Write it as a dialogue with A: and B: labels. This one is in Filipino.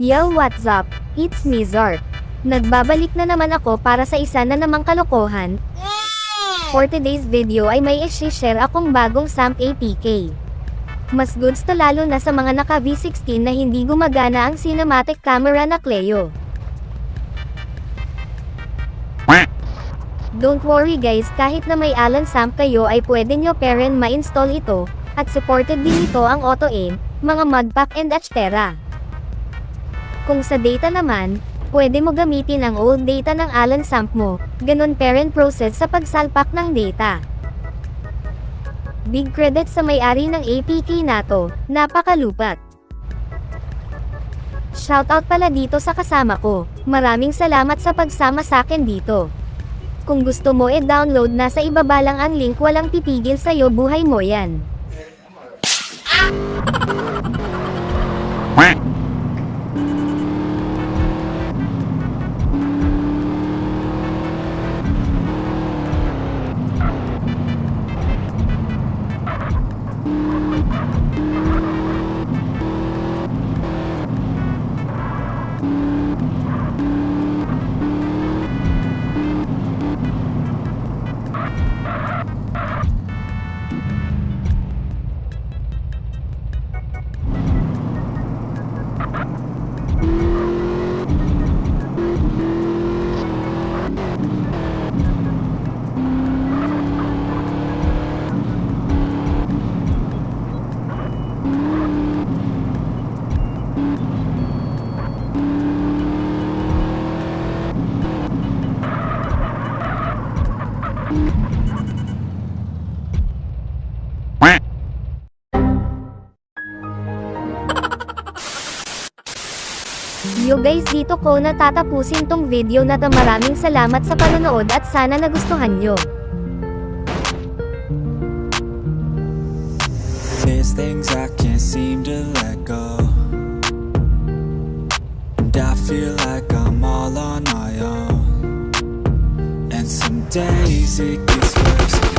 A: Yo, what's up? It's me, Zark. Nagbabalik na naman ako para sa isa na namang kalokohan. For today's video ay may i-share akong bagong SAMP APK. Mas goods to lalo na sa mga naka V16 na hindi gumagana ang cinematic camera na Cleo. Don't worry guys, kahit na may Alan SAMP kayo ay pwede nyo parent ma-install ito, at supported din ito ang auto-aim, mga modpack and etc. Kung sa data naman, pwede mo gamitin ang old data ng Alan SAMP mo, ganun parent process sa pagsalpak ng data. Big credit sa may-ari ng APK na to, napakalupat. Shoutout pala dito sa kasama ko, maraming salamat sa pagsama sa akin dito. Kung gusto mo i-download, nasa ibaba lang ang link, walang pipigil sa'yo, buhay mo yan. Yo guys, dito ko natatapusin tong video na to. Maraming salamat sa panonood at sana nagustuhan nyo.
B: There's things I can't seem to let go, and I feel like I'm all on my own. And some days it gets worse.